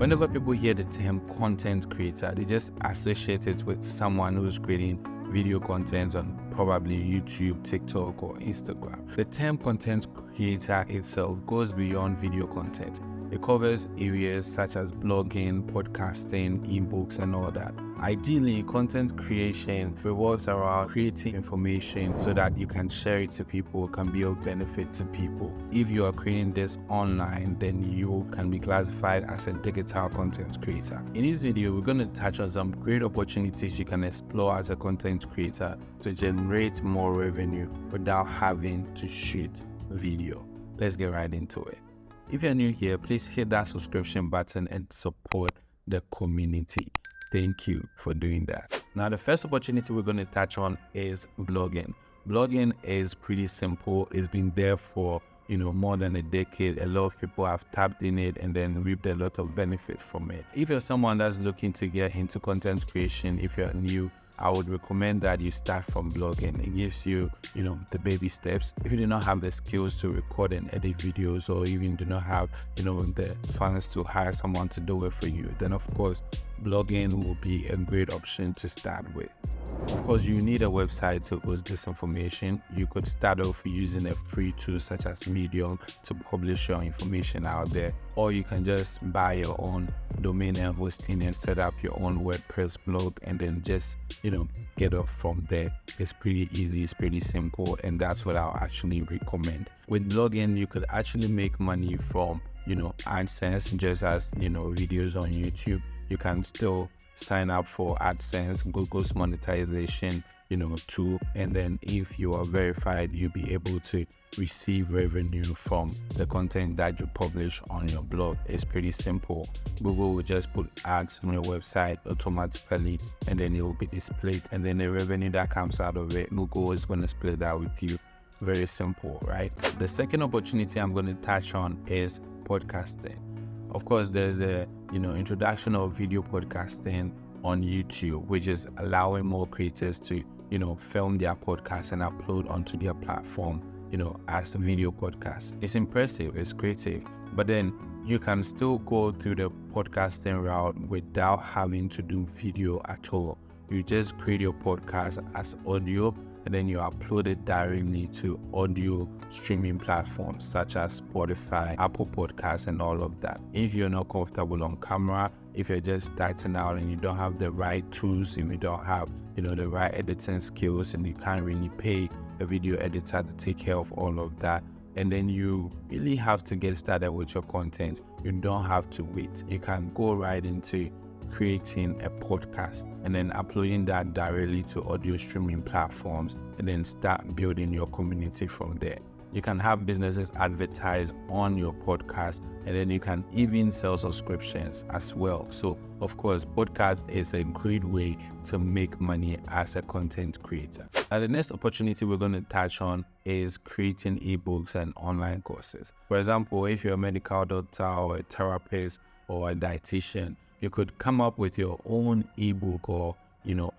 Whenever people hear the term content creator, they just associate it with someone who's creating video content on probably YouTube, TikTok, or Instagram. The term content creator itself goes beyond video content. It covers areas such as blogging, podcasting, ebooks, and all that. Ideally, content creation revolves around creating information so that you can share it to people, can be of benefit to people. If you are creating this online, then you can be classified as a digital content creator. In this video, we're going to touch on some great opportunities you can explore as a content creator to generate more revenue without having to shoot video. Let's get right into it. If you're new here, please hit that subscription button and support the community. Thank you for doing that. Now, the first opportunity we're going to touch on is blogging. Blogging is pretty simple. It's been there for more than a decade. A lot of people have tapped in it and then reaped a lot of benefit from it. If you're someone that's looking to get into content creation, if you're new, I would recommend that you start from blogging. It gives you, the baby steps. If you do not have the skills to record and edit videos, or even do not have, the funds to hire someone to do it for you, then of course, blogging will be a great option to start with. Of course, you need a website to host this information. You could start off using a free tool such as Medium to publish your information out there, or you can just buy your own domain and hosting and set up your own WordPress blog and then just, get off from there. It's pretty easy, it's pretty simple, and that's what I'll actually recommend. With blogging, you could actually make money from, AdSense, just as, videos on YouTube. You can still sign up for AdSense, Google's monetization, tool, and then if you are verified, you'll be able to receive revenue from the content that you publish on your blog. It's pretty simple. Google will just put ads on your website automatically, and then it will be displayed, and then the revenue that comes out of it, Google is going to split that with you. Very simple, right? The second opportunity I'm going to touch on is podcasting. Of course, there's a introduction of video podcasting on YouTube, which is allowing more creators to film their podcast and upload onto their platform as a video podcast. It's impressive, it's creative, but then you can still go through the podcasting route without having to do video at all. You just create your podcast as audio, and then you upload it directly to audio streaming platforms such as Spotify, Apple Podcasts, and all of that. If you're not comfortable on camera, if you're just starting out and you don't have the right tools, if you don't have the right editing skills, and you can't really pay a video editor to take care of all of that, and then you really have to get started with your content, you don't have to wait. You can go right into creating a podcast and then uploading that directly to audio streaming platforms, and then start building your community from there. You can have businesses advertise on your podcast, and then you can even sell subscriptions as well. So of course, podcast is a great way to make money as a content creator. Now, the next opportunity we're going to touch on is creating ebooks and online courses. For example, if you're a medical doctor or a therapist or a dietitian, you could come up with your own ebook or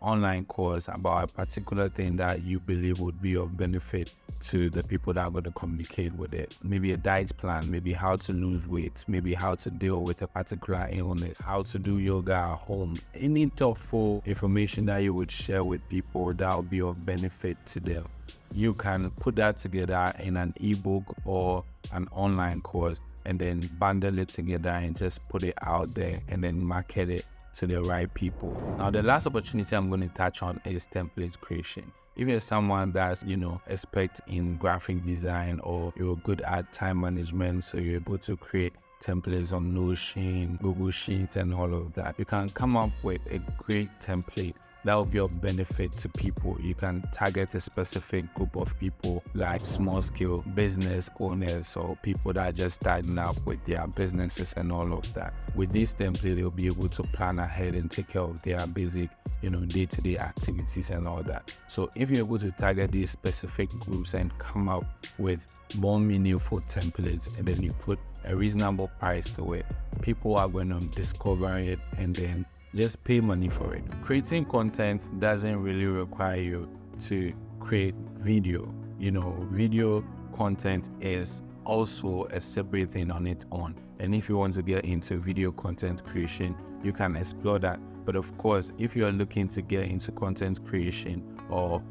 online course about a particular thing that you believe would be of benefit to the people that are going to communicate with it. Maybe a diet plan, maybe how to lose weight, maybe how to deal with a particular illness, how to do yoga at home. Any thoughtful information that you would share with people that would be of benefit to them. You can put that together in an ebook or an online course, and then bundle it together and just put it out there and then market it to the right people. Now, the last opportunity I'm going to touch on is template creation. If you're someone that's, expert in graphic design, or you're good at time management, so you're able to create templates on Notion, Google Sheets, and all of that, you can come up with a great template that will be of benefit to people. You can target a specific group of people, like small scale business owners or people that are just starting up with their businesses and all of that. With this template, they'll be able to plan ahead and take care of their basic, day-to-day activities and all that. So if you're able to target these specific groups and come up with more meaningful templates, and then you put a reasonable price to it, people are going to discover it and then just pay money for it. Creating content doesn't really require you to create video. Video content is also a separate thing on its own. And if you want to get into video content creation, you can explore that. But of course, if you are looking to get into content creation, or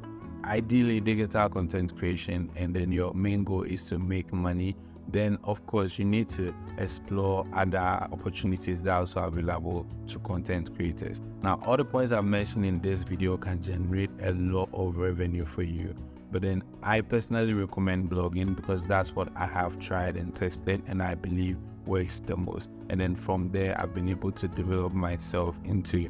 ideally digital content creation, and then your main goal is to make money, then of course you need to explore other opportunities that are also available to content creators. Now, all the points I've mentioned in this video can generate a lot of revenue for you, but then I personally recommend blogging because that's what I have tried and tested and I believe works the most. And then from there, I've been able to develop myself into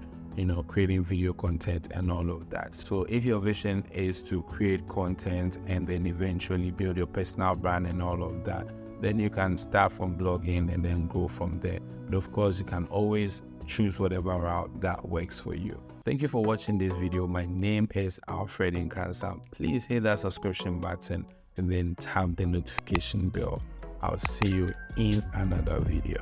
creating video content and all of that. So if your vision is to create content and then eventually build your personal brand and all of that, then you can start from blogging and then go from there. But of course, you can always choose whatever route that works for you. Thank you for watching this video. My name is Alfred Nkansa. Please hit that subscription button and then tap the notification bell. I'll see you in another video.